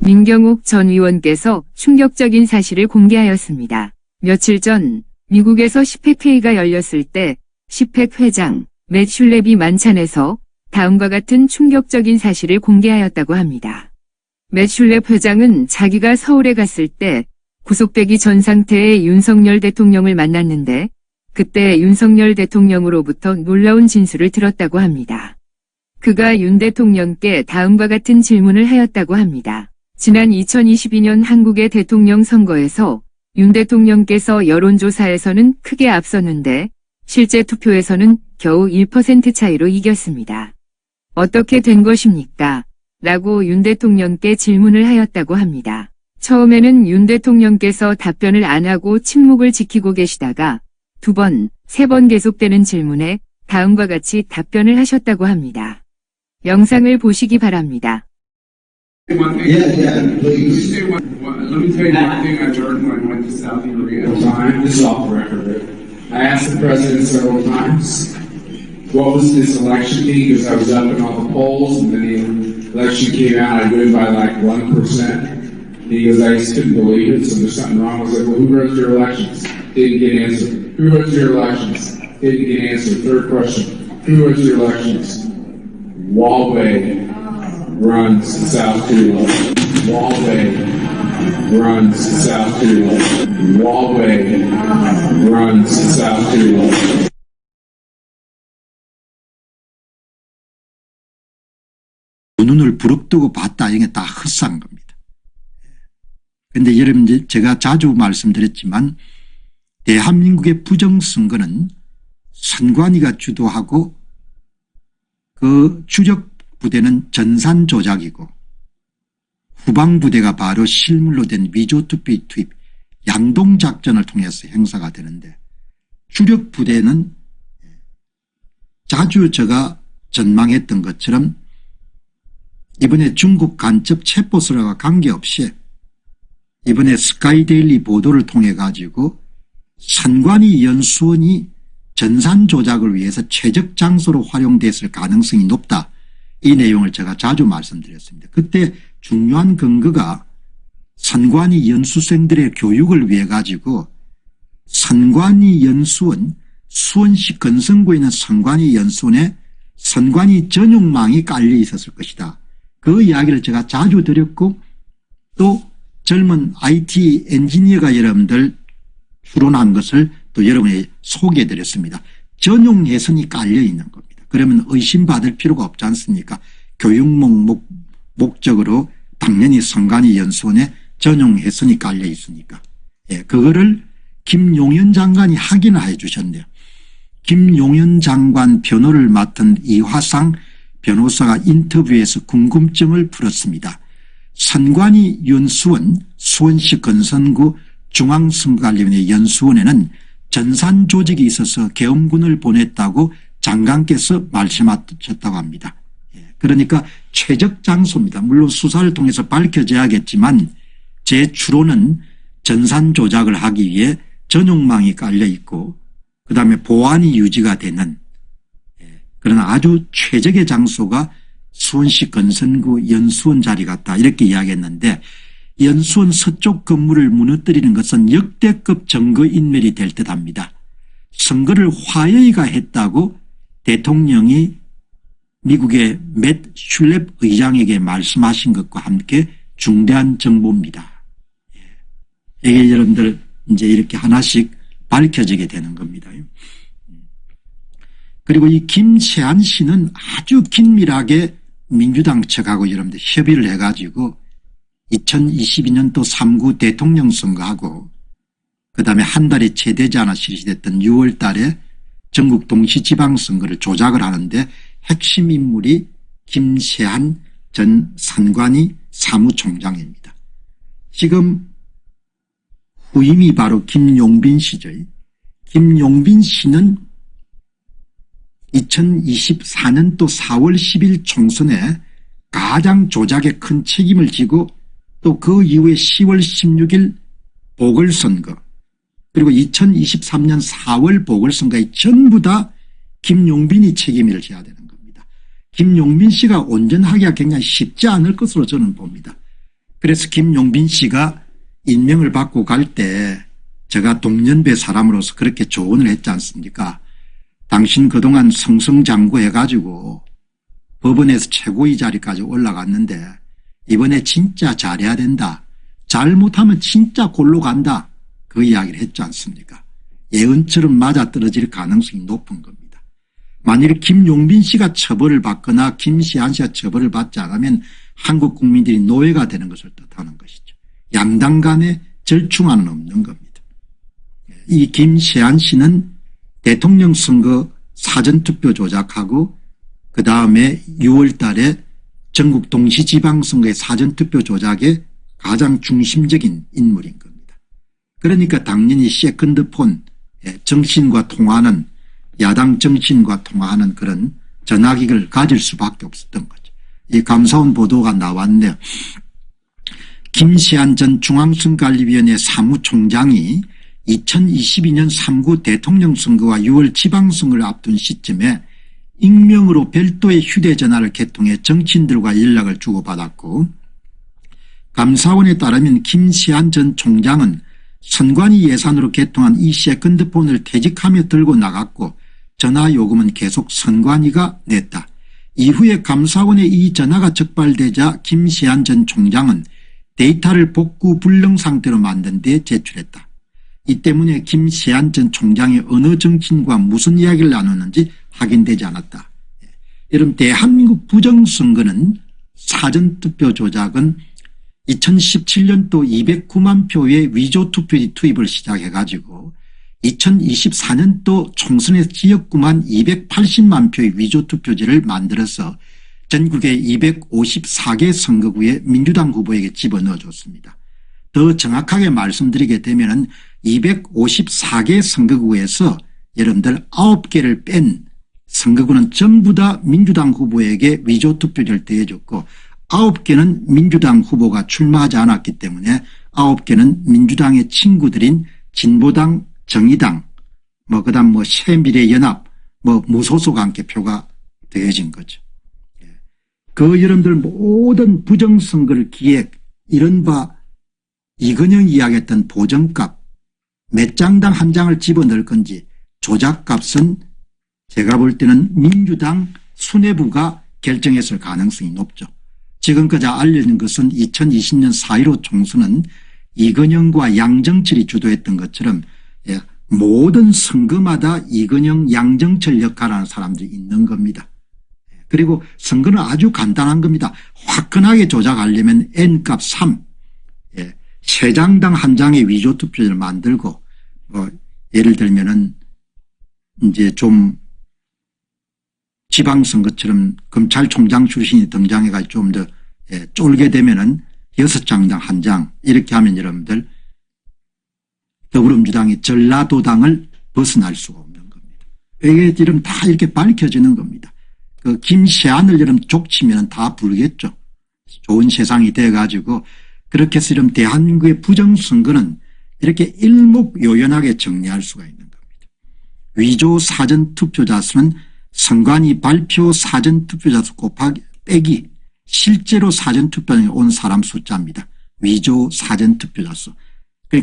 민경욱 전 의원께서 충격적인 사실을 공개하였습니다. 며칠 전 미국에서 시펙회의가 열렸을 때 시펙 회장 맷 슐랩이 만찬에서 다음과 같은 충격적인 사실을 공개하였다고 합니다. 맷 슐랩 회장은 자기가 서울에 갔을 때 구속되기 전 상태의 윤석열 대통령을 만났는데 그때 윤석열 대통령으로부터 놀라운 진술을 들었다고 합니다. 그가 윤 대통령께 다음과 같은 질문을 하였다고 합니다. 지난 2022년 한국의 대통령 선거에서 윤 대통령께서 여론조사에서는 크게 앞섰는데 실제 투표에서는 겨우 1% 차이로 이겼습니다. 어떻게 된 것입니까? 라고 윤 대통령께 질문을 하였다고 합니다. 처음에는 윤 대통령께서 답변을 안 하고 침묵을 지키고 계시다가 2번, 3번 계속되는 질문에 다음과 같이 답변을 하셨다고 합니다. 영상을 보시기 바랍니다. Yeah, please. Let me tell you one thing I learned when I went to South Korea. This is off the record. I asked the president several times, what was this election mean? Because I was up in all the polls, and then the election came out, I win by like 1%. He goes, I just couldn't believe it, so there's something wrong. I was like, well, who runs your elections? Didn't get answered. Who runs your elections? Didn't get answered. Third question, who runs your elections? Huawei runs South Korea. Huawei runs South Korea. Huawei runs South Korea. 눈을 부릅뜨고 봤다 이게 다 헛산 겁니다. 그런데 여러분 제가 자주 말씀드렸지만 대한민국의 부정선거는 선관위가 주도하고 그 추적 부대는 전산 조작이고 후방부대가 바로 실물로 된 위조투표 투입 양동작전을 통해서 행사가 되는데 주력 부대는 자주 제가 전망했던 것처럼 이번에 중국 간첩 체포설과 관계없이 이번에 스카이데일리 보도를 통해 가지고 선관위 연수원이 전산 조작을 위해서 최적 장소로 활용됐을 가능성이 높다. 이 내용을 제가 자주 말씀드렸습니다. 그때 중요한 근거가 선관위 연수생들의 교육을 위해 가지고 선관위 연수원 수원시 건성구에 있는 선관위 연수원에 선관위 전용망이 깔려 있었을 것이다. 그 이야기를 제가 자주 드렸고 또 젊은 IT 엔지니어가 여러분들 추론한 것을 또 여러분에 소개해 드렸습니다. 전용 해선이 깔려 있는 겁니다. 그러면 의심받을 필요가 없지 않습니까? 교육 목적으로 당연히 선관위 연수원에 전용 해선이 깔려 있으니까. 예, 그거를 김용현 장관이 확인해 주셨네요. 김용현 장관 변호를 맡은 이화상 변호사가 인터뷰에서 궁금증을 풀었습니다. 선관위 연수원 수원시 건선구 중앙선거관리위원회 연수원에는 전산 조직이 있어서 계엄군을 보냈다고 장관께서 말씀하셨다고 합니다. 그러니까 최적 장소입니다. 물론 수사를 통해서 밝혀져야겠지만 제 추론은 전산 조작을 하기 위해 전용망이 깔려 있고 그다음에 보안이 유지가 되는 그러나 아주 최적의 장소가 수원시 건선구 연수원 자리 같다 이렇게 이야기했는데 연수원 서쪽 건물을 무너뜨리는 것은 역대급 증거인멸이 될 듯합니다. 선거를 화해가 했다고 대통령이 미국의 맷 슐랩 의장에게 말씀하신 것과 함께 중대한 정보입니다. 이게 여러분들 이제 이렇게 하나씩 밝혀지게 되는 겁니다. 그리고 이 김세한 씨는 아주 긴밀하게 민주당 측하고 여러분들 협의를 해가지고 2022년도 3구 대통령 선거하고 그다음에 한 달이 채 되지 않아 실시됐던 6월 달에 전국 동시지방선거를 조작을 하는데 핵심 인물이 김세한 전 선관위 사무총장입니다. 지금 후임이 바로 김용빈 씨죠. 김용빈 씨는 2024년도 4월 10일 총선에 가장 조작에 큰 책임을 지고 또 그 이후에 10월 16일 보궐선거 그리고 2023년 4월 보궐선거에 전부 다 김용빈이 책임을 져야 되는 겁니다. 김용빈 씨가 온전하기가 굉장히 쉽지 않을 것으로 저는 봅니다. 그래서 김용빈 씨가 임명을 받고 갈 때 제가 동년배 사람으로서 그렇게 조언을 했지 않습니까? 당신 그동안 승승장구해가지고 법원에서 최고위 자리까지 올라갔는데 이번에 진짜 잘해야 된다. 잘못하면 진짜 골로 간다. 그 이야기를 했지 않습니까? 예언처럼 맞아떨어질 가능성이 높은 겁니다. 만일 김용빈 씨가 처벌을 받거나 김시한 씨가 처벌을 받지 않으면 한국 국민들이 노예가 되는 것을 뜻하는 것이죠. 양당 간의 절충안은 없는 겁니다. 이 김시한 씨는 대통령 선거 사전투표 조작하고 그 다음에 6월 달에 전국 동시지방선거의 사전투표 조작의 가장 중심적인 인물인 겁니다. 그러니까 당연히 세컨드폰 정신과 통하는 야당 정신과 통하는 그런 전화기를 가질 수밖에 없었던 거죠. 이 감사원 보도가 나왔네요. 김시한 전 중앙선거관리위원회 사무총장이 2022년 3구 대통령 선거와 6월 지방선거를 앞둔 시점에 익명으로 별도의 휴대전화를 개통해 정치인들과 연락을 주고받았고 감사원에 따르면 김시한 전 총장은 선관위 예산으로 개통한 이 세컨드폰을 퇴직하며 들고 나갔고 전화 요금은 계속 선관위가 냈다. 이후에 감사원에 이 전화가 적발되자 김시한 전 총장은 데이터를 복구 불능 상태로 만든 데 제출했다. 이 때문에 김시한 전 총장이 어느 정치인과 무슨 이야기를 나눴는지 확인되지 않았다. 여러분 대한민국 부정선거는 사전투표 조작은 2017년도 209만 표의 위조투표지 투입을 시작해가지고 2024년도 총선에서 지역구만 280만 표의 위조투표지를 만들어서 전국의 254개 선거구에 민주당 후보에게 집어넣어줬습니다. 더 정확하게 말씀드리게 되면 254개 선거구에서 여러분들 9개를 뺀 선거구는 전부 다 민주당 후보에게 위조투표지를 대해줬고 9개는 민주당 후보가 출마하지 않았기 때문에 9개는 민주당의 친구들인 진보당, 정의당, 그다음 새미래연합, 무소속 함께 표가 더해진 거죠. 그 여러분들 모든 부정선거를 기획, 이른바 이건영 이야기했던 보정값, 몇 장당 한 장을 집어넣을 건지 조작값은 제가 볼 때는 민주당 수뇌부가 결정했을 가능성이 높죠. 지금까지 알려진 것은 2020년 4.15 총선은 이건영과 양정철이 주도했던 것처럼 모든 선거마다 이건영, 양정철 역할하는 사람들이 있는 겁니다. 그리고 선거는 아주 간단한 겁니다. 화끈하게 조작하려면 N값 3, 세 장당 한 장의 위조투표지를 만들고 예를 들면은 이제 좀 지방선거처럼 검찰총장 출신이 등장해가지고 좀 더 쫄게 되면은 6장당 한 장 이렇게 하면 여러분들 더불어민주당이 전라도당을 벗어날 수가 없는 겁니다. 이게 이름 다 이렇게 밝혀지는 겁니다. 그 김시한을 여러분 족치면 다 불겠죠. 좋은 세상이 돼가지고 그렇게 해서 이런 대한민국의 부정선거는 이렇게 일목요연하게 정리할 수가 있는 겁니다. 위조 사전투표자 수는 선관위 발표 사전투표자 수 곱하기 빼기 실제로 사전투표장에 온 사람 숫자입니다. 위조 사전투표자 수.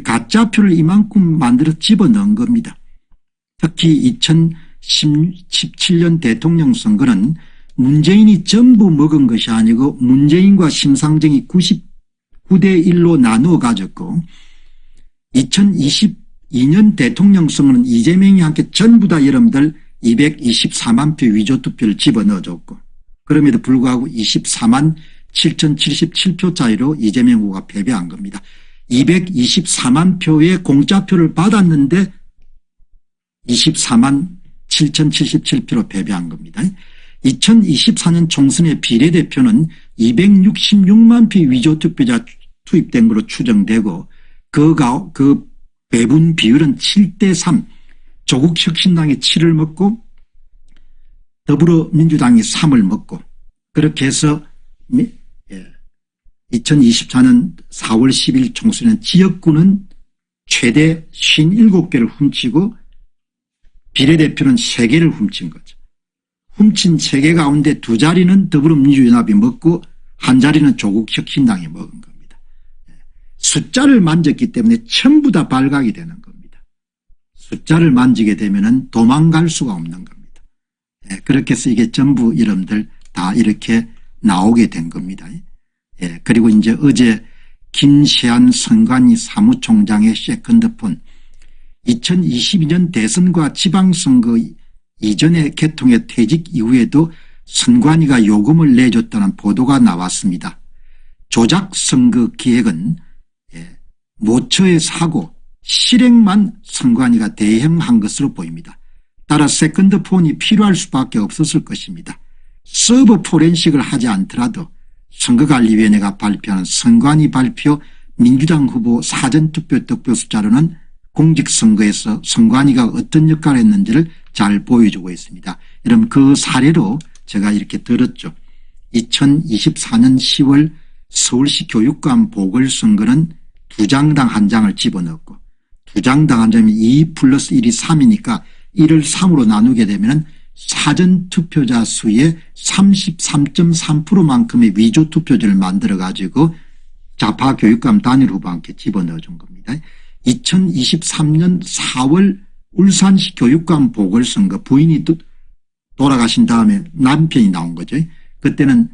가짜표를 이만큼 만들어 집어넣은 겁니다. 특히 2017년 대통령 선거는 문재인이 전부 먹은 것이 아니고 문재인과 심상정이 99대 1로 나누어 가졌고 2022년 대통령 선거는 이재명이 함께 전부 다 여러분들 224만 표 위조투표를 집어넣어줬고 그럼에도 불구하고 24만 7,077표 차이로 이재명 후보가 패배한 겁니다. 224만 표의 공짜표를 받았는데 24만 7,077표로 패배한 겁니다. 2024년 총선의 비례대표는 266만 표 위조투표자 투입된 것으로 추정되고 그 배분 비율은 7대3, 조국혁신당이 7을 먹고 더불어민주당이 3을 먹고 그렇게 해서 2024년 4월 10일 총선은 지역구는 최대 57개를 훔치고 비례대표는 3개를 훔친 거죠. 훔친 3개 가운데 2자리는 더불어민주연합이 먹고 한 자리는 조국혁신당이 먹은 겁니다. 숫자를 만졌기 때문에 전부 다 발각이 되는 겁니다. 숫자를 만지게 되면은 도망갈 수가 없는 겁니다. 예, 그렇게 해서 이게 전부 여러분들 다 이렇게 나오게 된 겁니다. 예, 그리고 이제 어제 김세한 선관위 사무총장의 세컨드폰 2022년 대선과 지방선거 이전의 개통의 퇴직 이후에도 선관위가 요금을 내줬다는 보도가 나왔습니다. 조작선거 기획은 모처에서 하고 실행만 선관위가 대행한 것으로 보입니다. 따라 세컨드폰이 필요할 수밖에 없었을 것입니다. 서버 포렌식을 하지 않더라도 선거관리위원회가 발표하는 선관위 발표 민주당 후보 사전투표 득표 숫자로는 공직선거에서 선관위가 어떤 역할을 했는지를 잘 보여주고 있습니다. 여러분 그 사례로 제가 이렇게 들었죠. 2024년 10월 서울시 교육감 보궐선거는 2장당 1장을 집어넣고 2장당 1장이 2 플러스 1이 3이니까 1을 3으로 나누게 되면 사전투표자 수의 33.3%만큼의 위조투표지를 만들어 가지고 좌파 교육감 단일 후보와 함께 집어넣어 준 겁니다. 2023년 4월 울산시 교육감 보궐선거 부인이 돌아가신 다음에 남편이 나온 거죠. 그때는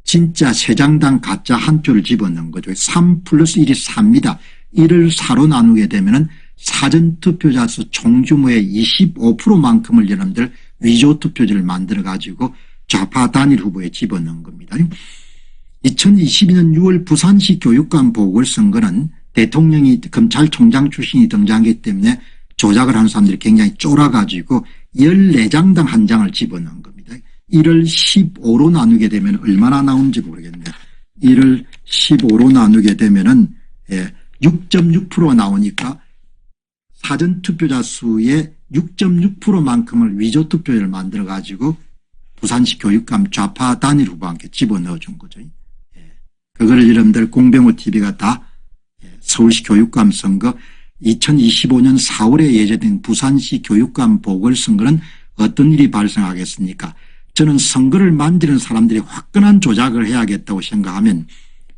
진짜 3장당 가짜 한 표를 집어넣은 거죠. 3 플러스 1이 4입니다. 1을 4로 나누게 되면 사전투표자 수 총규모의 25%만큼을 여러분들 위조투표지를 만들어 가지고 좌파 단일 후보에 집어넣은 겁니다. 2022년 6월 부산시 교육감 보궐선거는 대통령이 검찰총장 출신이 등장하기 때문에 조작을 하는 사람들이 굉장히 쫄아가지고 14장당 1장을 집어넣은 겁니다. 1을 15로 나누게 되면 얼마나 나오는지 모르겠네요. 1을 15로 나누게 되면은 6.6% 나오니까 사전투표자 수의 6.6%만큼을 위조투표를 만들어 가지고 부산시 교육감 좌파 단일 후보와 함께 집어넣어 준 거죠. 그거를 여러분들 공병호 TV가 다 서울시 교육감 선거 2025년 4월에 예정된 부산시 교육감 보궐선거는 어떤 일이 발생하겠습니까? 저는 선거를 만지는 사람들이 화끈한 조작을 해야겠다고 생각하면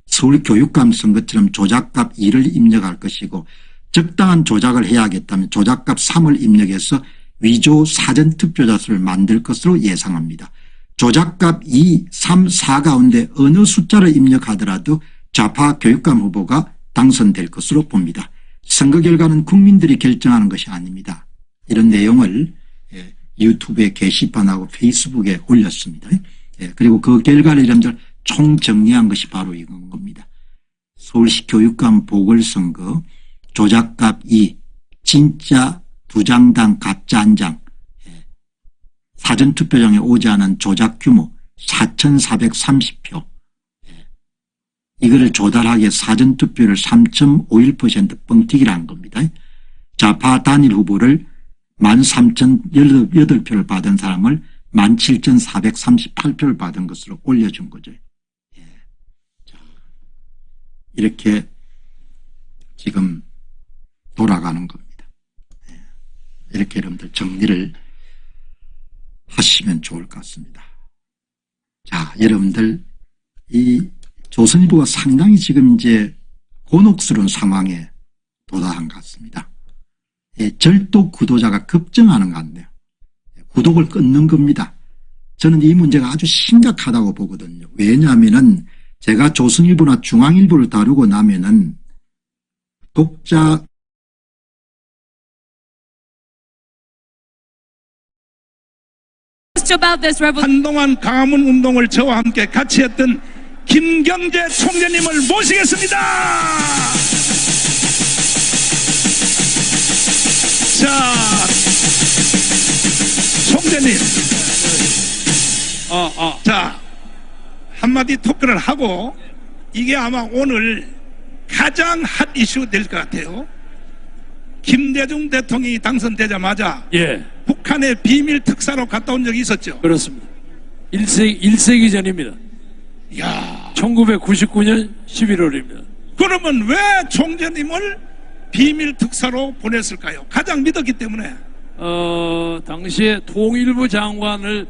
서울 교육감 선거처럼 조작값 2를 입력할 것이고 적당한 조작을 해야겠다면 조작값 3을 입력해서 위조 사전투표자 수를 만들 것으로 예상합니다. 조작값 2, 3, 4 가운데 어느 숫자를 입력하더라도 좌파 교육감 후보가 당선될 것으로 봅니다. 선거 결과는 국민들이 결정하는 것이 아닙니다. 이런 내용을 유튜브에 게시판하고 페이스북에 올렸습니다. 그리고 그 결과를 여러분들 총정리한 것이 바로 이건 겁니다. 서울시 교육감 보궐선거 조작값 2, 진짜 2장당 가짜 1장, 사전투표장에 오지 않은 조작 규모 4,430표, 이거를 조달하게 사전투표를 3.51% 뻥튀기를 겁니다. 좌파 단일 후보를 13,018표를 받은 사람을 17,438표를 받은 것으로 올려준 거죠. 이렇게 지금 돌아가는 겁니다. 이렇게 여러분들 정리를 하시면 좋을 것 같습니다. 자, 여러분들 이 조선일보가 상당히 지금 이제 곤혹스러운 상황에 도달한 것 같습니다. 절도 구독자가 급증하는 것 같네요. 구독을 끊는 겁니다. 저는 이 문제가 아주 심각하다고 보거든요. 왜냐하면은 제가 조선일보나 중앙일보를 다루고 나면은 독자 한동안 광화문 운동을 저와 함께 같이 했던 김경재 총재님을 모시겠습니다. 자, 총재님, 자, 한마디 토크를 하고 이게 아마 오늘 가장 핫 이슈 될 것 같아요. 김대중 대통령이 당선되자마자 북한의 비밀 특사로 갔다 온 적이 있었죠. 그렇습니다. 1세기 전입니다. 이야, 1999년 11월입니다. 그러면 왜 총재님을 비밀 특사로 보냈을까요? 가장 믿었기 때문에. 당시에 통일부 장관을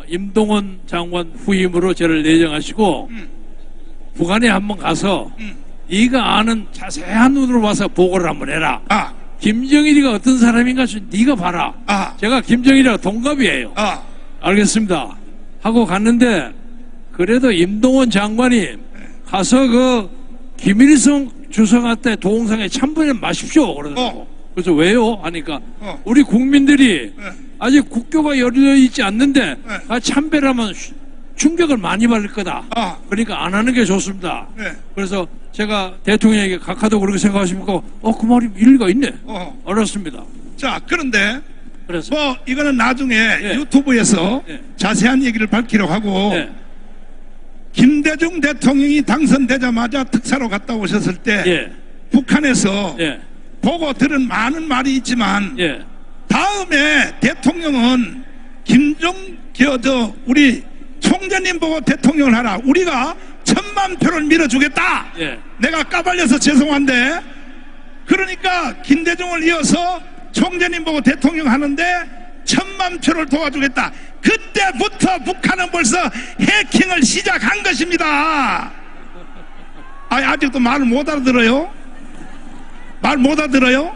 임동원 장관 후임으로 저를 내정하시고 북한에 한번 가서 네가 아는 자세한 눈으로 와서 보고를 한번 해라. 아, 김정일이가 어떤 사람인가 네가 봐라. 아. 제가 김정일이랑 동갑이에요. 아, 알겠습니다. 하고 갔는데 그래도 임동원 장관이 가서 그 김일성 주석한테 동상에 참배를 마십시오. 그러더라고. 그래서 왜요? 하니까 우리 국민들이 아직 국교가 열려 있지 않는데 참배를 하면 충격을 많이 받을 거다. 그러니까 안 하는 게 좋습니다. 네. 그래서 제가 대통령에게 각하도 그렇게 생각하십니까? 그 말이 일리가 있네. 알았습니다. 자, 그런데 그래서 뭐 이거는 나중에 네. 유튜브에서 네. 자세한 얘기를 밝히려고 하고 네. 김대중 대통령이 당선되자마자 특사로 갔다 오셨을 때 예. 북한에서 예. 보고 들은 많은 말이 있지만 예. 다음에 대통령은 우리 총재님 보고 대통령을 하라. 우리가 1,000만 표를 밀어주겠다. 예. 내가 까발려서 죄송한데 그러니까 김대중을 이어서 총재님 보고 대통령 하는데 1,000만 표를 도와주겠다. 그때부터 북한은 벌써 해킹을 시작한 것입니다. 아직도 말을 못 알아들어요? 말 못 알아들어요?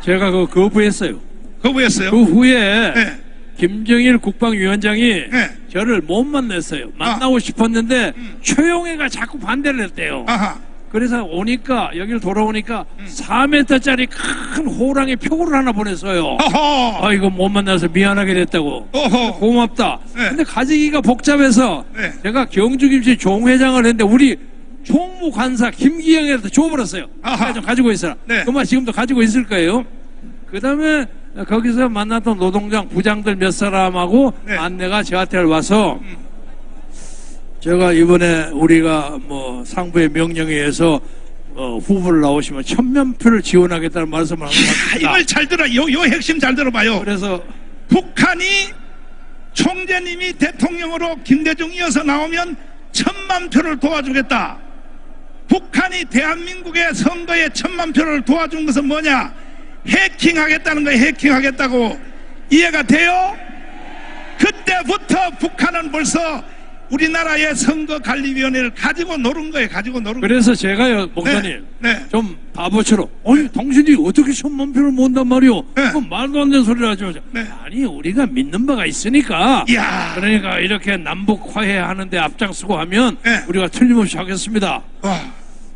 제가 거부했어요. 거부했어요? 그 후에 네. 김정일 국방위원장이 네. 저를 못 만났어요. 만나고 싶었는데 최용해가 자꾸 반대를 했대요. 아하. 그래서 오니까 여기를 돌아오니까 4m짜리 큰 호랑이 표구를 하나 보냈어요. 어허. 이거 못 만나서 미안하게 됐다고. 어허. 고맙다. 네. 근데 가지기가 복잡해서 네. 제가 경주김치 종회장을 했는데 우리 총무관사 김기영한테 줘버렸어요. 아하. 좀 가지고 있어라. 네. 그만 지금도 가지고 있을 거예요. 그 다음에 거기서 만났던 노동장 부장들 몇 사람하고 네. 안내가 저한테 와서 제가 이번에 우리가 뭐 상부의 명령에 의해서 후보를 나오시면 1,000만 표를 지원하겠다는 말씀을 하고 왔습니다. 이걸 잘 들어. 요 핵심 잘 들어봐요. 그래서 북한이 총재님이 대통령으로 김대중 이어서 나오면 1,000만 표를 도와주겠다. 북한이 대한민국의 선거에 1,000만 표를 도와준 것은 뭐냐? 해킹하겠다는 거예요. 해킹하겠다고. 이해가 돼요? 그때부터 북한은 벌써 우리나라의 선거관리위원회를 가지고 노는 거예요. 가지고 노는 거예요. 그래서 제가요, 목사님, 네. 좀 바보처럼, 당신이 어떻게 1,000만 표를 모은단 말이오? 네. 그건 말도 안 되는 소리를 하지 마세요. 네. 아니, 우리가 믿는 바가 있으니까. 이야. 그러니까 이렇게 남북 화해하는데 앞장서고 하면 네. 우리가 틀림없이 하겠습니다. 와.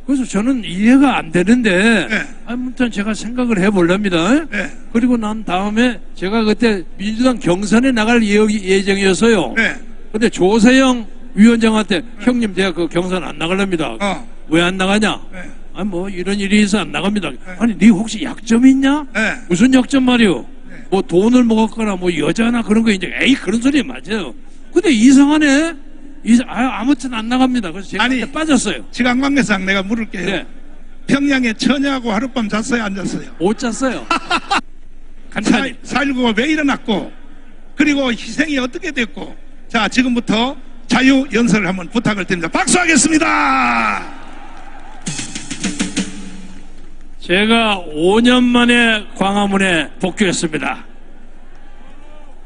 그래서 저는 이해가 안 되는데, 네. 아무튼 제가 생각을 해보렵니다. 네. 그리고 난 다음에 제가 그때 민주당 경선에 나갈 예정이었어요. 네. 근데 조세영 위원장한테 형님 제가 그 경선 안 나가랍니다. 왜 안 나가냐? 네. 뭐 이런 일이 있어 안 나갑니다. 아니 네 혹시 약점 있냐? 네. 무슨 약점 말이오? 뭐 돈을 먹었거나 뭐 여자나 그런 거 이제 그런 소리 맞아요. 근데 이상하네. 아무튼 안 나갑니다. 그래서 제가 아니, 그때 빠졌어요. 시간관계상 내가 물을게요. 네. 평양에 처녀하고 하룻밤 잤어요? 안 잤어요? 못 잤어요. 간단히. 4.19가 왜 일어났고 그리고 희생이 어떻게 됐고 자 지금부터 자유연설을 한번 부탁을 드립니다. 박수하겠습니다. 제가 5년 만에 광화문에 복귀했습니다.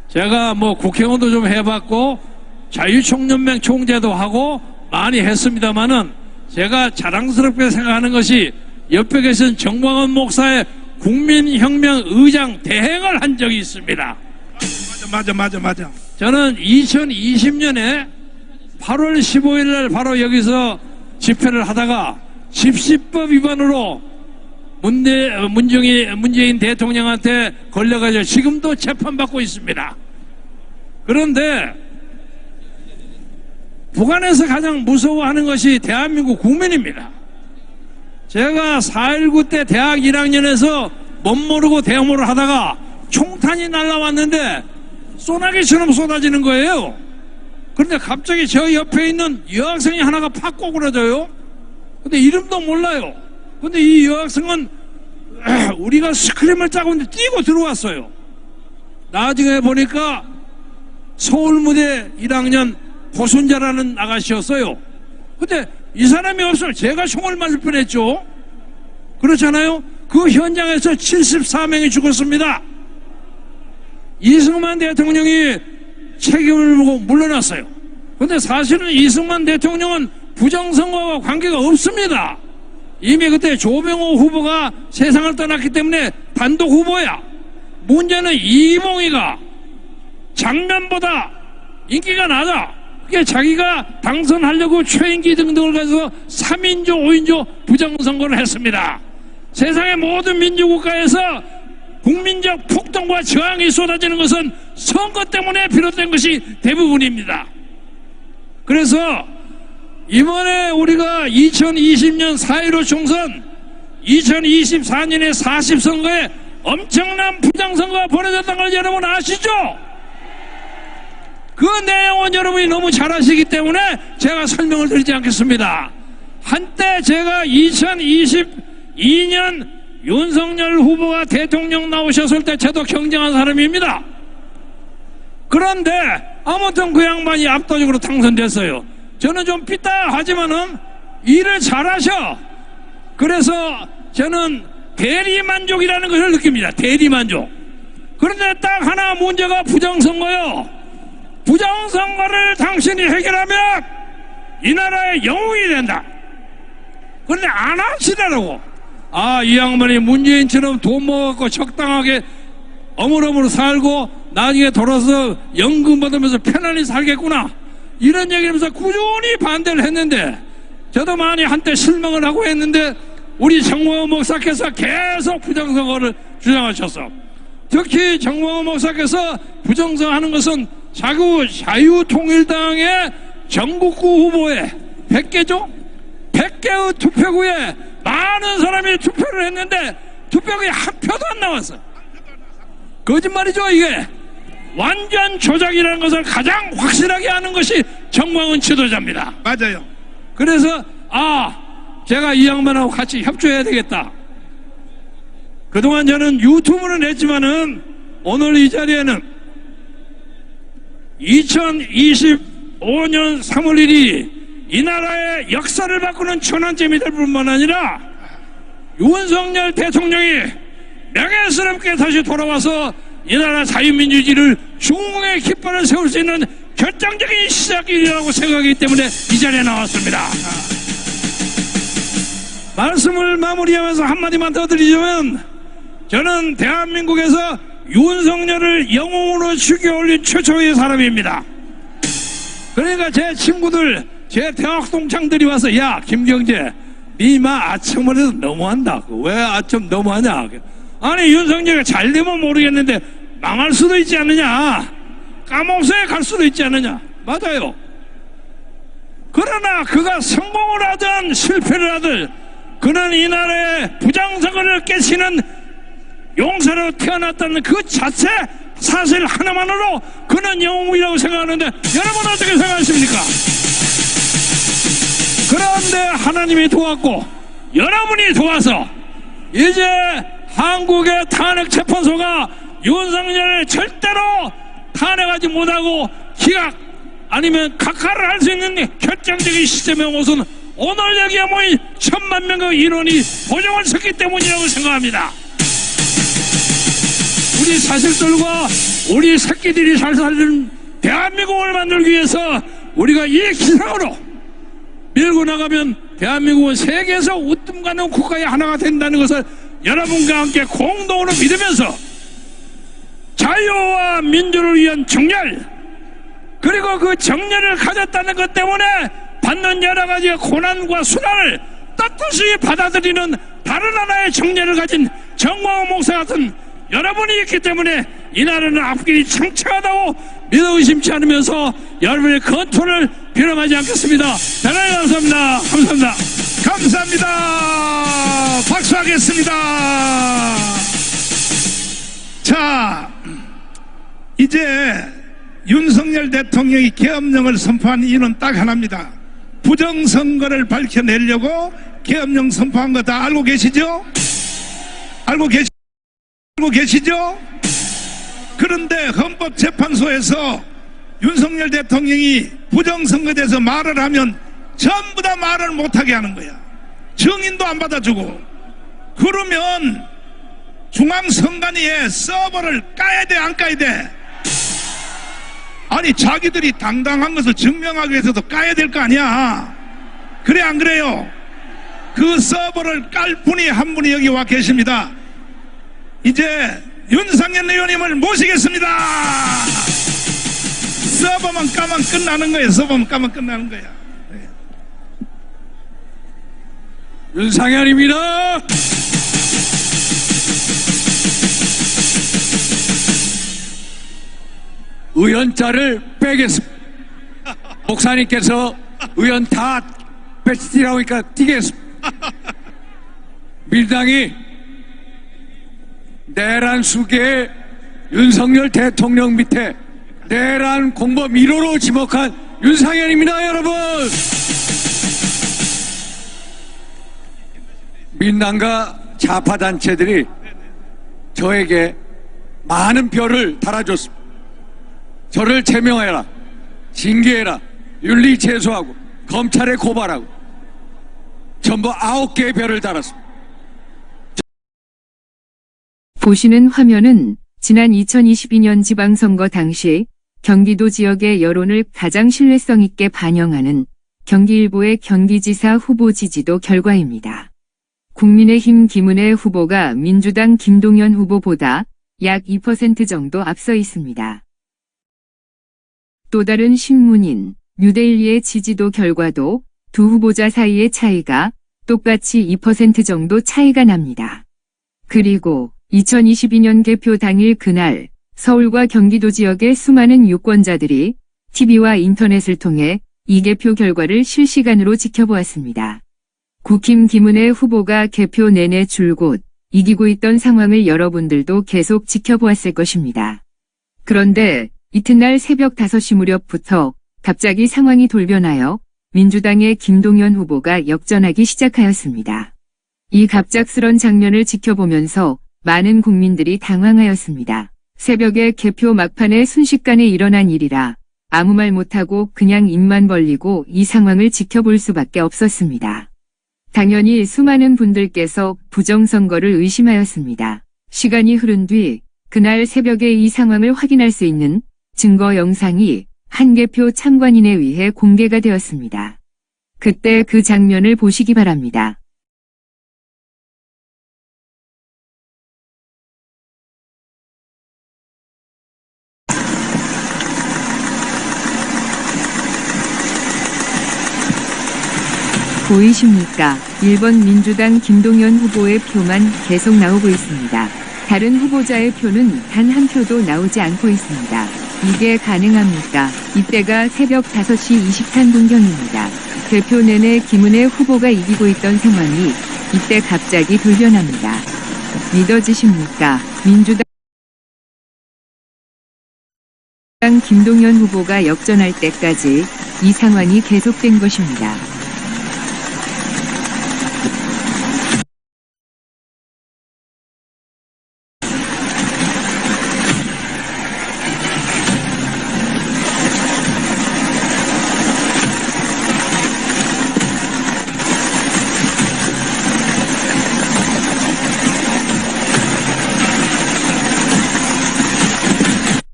제가 뭐 국회의원도 좀 해봤고 자유총연맹 총재도 하고 많이 했습니다만은 제가 자랑스럽게 생각하는 것이 옆에 계신 정광훈 목사의 국민혁명 의장 대행을 한 적이 있습니다. 맞아. 저는 2020년에 8월 15일 날 바로 여기서 집회를 하다가 집시법 위반으로 문재인 대통령한테 걸려가지고 지금도 재판받고 있습니다. 그런데 북한에서 가장 무서워하는 것이 대한민국 국민입니다. 제가 4.19 때 대학 1학년에서 멋모르고 대모를 하다가 총탄이 날라왔는데 소나기처럼 쏟아지는 거예요. 그런데 갑자기 저 옆에 있는 여학생이 하나가 팍 꼬꾸라져요. 근데 이름도 몰라요. 근데 이 여학생은 우리가 스크림을 짜고 있는데 뛰고 들어왔어요. 나중에 보니까 서울무대 1학년 고순자라는 아가씨였어요. 근데 이 사람이 없으면 제가 총을 맞을 뻔했죠. 그렇잖아요. 그 현장에서 74명이 죽었습니다. 이승만 대통령이 책임을 보고 물러났어요. 근데 사실은 이승만 대통령은 부정선거와 관계가 없습니다. 이미 그때 조병호 후보가 세상을 떠났기 때문에 단독 후보야. 문제는 이봉희가 작년보다 인기가 낮아. 그게 자기가 당선하려고 최인기 등등을 가서 3인조 5인조 부정선거를 했습니다. 세상의 모든 민주국가에서 국민적 폭동과 저항이 쏟아지는 것은 선거 때문에 비롯된 것이 대부분입니다. 그래서 이번에 우리가 2020년 4.15 총선, 2024년의 40선거에 엄청난 부정선거가 벌어졌다는 걸 여러분 아시죠? 그 내용은 여러분이 너무 잘 아시기 때문에 제가 설명을 드리지 않겠습니다. 한때 제가 2022년 윤석열 후보가 대통령 나오셨을 때 저도 경쟁한 사람입니다. 그런데 아무튼 그 양반이 압도적으로 당선됐어요. 저는 좀 삐딱하지만은 일을 잘하셔. 그래서 저는 대리만족이라는 것을 느낍니다. 대리만족. 그런데 딱 하나 문제가 부정선거요. 부정선거를 당신이 해결하면 이 나라의 영웅이 된다. 그런데 안 하시더라고. 이 양반이 문재인처럼 돈 모아갖고 적당하게 어물어물 살고 나중에 돌아서 연금 받으면서 편안히 살겠구나. 이런 얘기하면서 꾸준히 반대를 했는데 저도 많이 한때 실망을 하고 했는데 우리 정광훈 목사께서 계속 부정선거를 주장하셨어. 특히 정광훈 목사께서 부정선거하는 것은 자유통일당의 전국구 후보에 100개죠? 100개의 투표구에 많은 사람이 투표를 했는데 투표구에 한 표도 안 나왔어. 거짓말이죠 이게. 완전 조작이라는 것을 가장 확실하게 아는 것이 정광훈 지도자입니다. 맞아요. 그래서 제가 이 양반하고 같이 협조해야 되겠다. 그동안 저는 유튜브는 했지만은 오늘 이 자리에는 2025년 3월 1일이 이 나라의 역사를 바꾸는 전환점이 될 뿐만 아니라 윤석열 대통령이 명예스럽게 다시 돌아와서 이 나라 자유민주주의를 중흥의 깃발을 세울 수 있는 결정적인 시작이라고 생각하기 때문에 이 자리에 나왔습니다. 말씀을 마무리하면서 한마디만 더 드리자면 저는 대한민국에서 윤석열을 영웅으로 죽여 올린 최초의 사람입니다. 그러니까 제 친구들, 제 대학 동창들이 와서 야 김경재 니마 아첨을 해도 너무한다. 왜 아첨 너무하냐. 아니 윤석열이 잘 되면 모르겠는데 망할 수도 있지 않느냐. 감옥소에 갈 수도 있지 않느냐. 맞아요. 그러나 그가 성공을 하든 실패를 하든 그는 이 나라의 부정선거를 깨치는 용사로 태어났다는 그 자체 사실 하나만으로 그는 영웅이라고 생각하는데 여러분 어떻게 생각하십니까? 그런데 하나님이 도왔고 여러분이 도와서 이제 한국의 탄핵재판소가 윤석열을 절대로 탄핵하지 못하고 기각 아니면 각하를 할 수 있는 결정적인 시점에 오선 오늘 여기에 모인 1000만 명의 인원이 보정을 섰기 때문이라고 생각합니다. 우리 자식들과 우리 새끼들이 잘 사는 대한민국을 만들기 위해서 우리가 이 기상으로 밀고 나가면 대한민국은 세계에서 우뜸 가는 국가의 하나가 된다는 것을 여러분과 함께 공동으로 믿으면서 자유와 민주를 위한 정렬 그리고 그 정렬을 가졌다는 것 때문에 받는 여러 가지 고난과 수난을 떳떳이 받아들이는 다른 하나의 정렬을 가진 정광훈 목사 같은 여러분이 있기 때문에 이 나라는 앞길이 창창하다고 믿어 의심치 않으면서 여러분의 건투를 빌어하지 않겠습니다. 대단히 감사합니다. 감사합니다. 감사합니다. 박수하겠습니다. 자, 이제 윤석열 대통령이 계엄령을 선포한 이유는 딱 하나입니다. 부정선거를 밝혀내려고 계엄령 선포한 거 다 알고 계시죠? 알고 계시죠? 그런데 헌법재판소에서 윤석열 대통령이 부정선거에 대해서 말을 하면 전부 다 말을 못하게 하는 거야. 증인도 안 받아주고. 그러면 중앙선관위에 서버를 까야 돼, 안 까야 돼? 아니 자기들이 당당한 것을 증명하기 위해서도 까야 될 거 아니야. 그래 안 그래요? 그 서버를 깔 분이 한 분이 여기 와 계십니다. 이제 윤상현 의원님을 모시겠습니다. 서버만 까면 끝나는 거예요. 서버만 까면 끝나는 거야. 네. 윤상현입니다. 의원자를 빼겠습니다. 목사님께서 의원 다 배치라고 하니까 뛰겠습니다. 민주당이 내란 수계에 윤석열 대통령 밑에 내란 공범 1호로 지목한 윤상현입니다, 여러분. 민당과 좌파단체들이 저에게 많은 별을 달아줬습니다. 저를 제명해라, 징계해라, 윤리 제소하고 검찰에 고발하고 전부 9개의 별을 달았습니다. 보시는 화면은 지난 2022년 지방선거 당시 경기도 지역의 여론을 가장 신뢰성 있게 반영하는 경기일보의 경기지사 후보 지지도 결과입니다. 국민의힘 김은혜 후보가 민주당 김동연 후보보다 약 2% 정도 앞서 있습니다. 또 다른 신문인 뉴데일리의 지지도 결과도 두 후보자 사이의 차이가 똑같이 2% 정도 차이가 납니다. 그리고 2022년 개표 당일 그날 서울과 경기도 지역의 수많은 유권자들이 TV와 인터넷을 통해 이 개표 결과를 실시간으로 지켜보았습니다. 국힘 김은혜 후보가 개표 내내 줄곧 이기고 있던 상황을 여러분들도 계속 지켜보았을 것입니다. 그런데 이튿날 새벽 5시 무렵부터 갑자기 상황이 돌변하여 민주당의 김동연 후보가 역전하기 시작하였습니다. 이 갑작스런 장면을 지켜보면서 많은 국민들이 당황하였습니다. 새벽에 개표 막판에 순식간에 일어난 일이라 아무 말 못하고 그냥 입만 벌리고 이 상황을 지켜볼 수밖에 없었습니다. 당연히 수많은 분들께서 부정선거를 의심하였습니다. 시간이 흐른 뒤 그날 새벽에 이 상황을 확인할 수 있는 증거 영상이 한 개표 참관인에 의해 공개가 되었습니다. 그때 그 장면을 보시기 바랍니다. 보이십니까? 1번 민주당 김동연 후보의 표만 계속 나오고 있습니다. 다른 후보자의 표는 단 한 표도 나오지 않고 있습니다. 이게 가능합니까? 이때가 새벽 5시 23분경입니다. 개표 내내 김은혜 후보가 이기고 있던 상황이 이때 갑자기 돌변합니다. 믿어지십니까? 민주당 김동연 후보가 역전할 때까지 이 상황이 계속된 것입니다.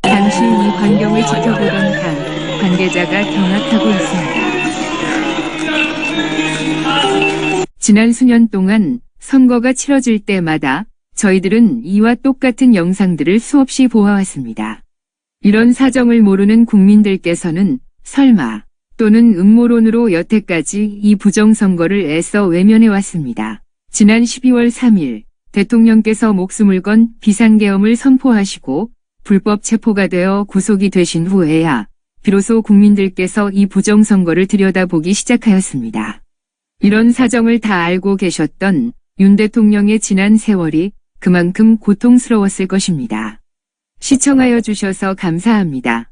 당시 이 광경을 지켜보던 한 관계자가 경악하고 있습니다. 지난 수년 동안 선거가 치러질 때마다 저희들은 이와 똑같은 영상들을 수없이 보아왔습니다. 이런 사정을 모르는 국민들께서는 설마 또는 음모론으로 여태까지 이 부정선거를 애써 외면해왔습니다. 지난 12월 3일 대통령께서 목숨을 건 비상계엄을 선포하시고 불법 체포가 되어 구속이 되신 후에야 비로소 국민들께서 이 부정선거를 들여다보기 시작하였습니다. 이런 사정을 다 알고 계셨던 윤 대통령의 지난 세월이 그만큼 고통스러웠을 것입니다. 시청하여 주셔서 감사합니다.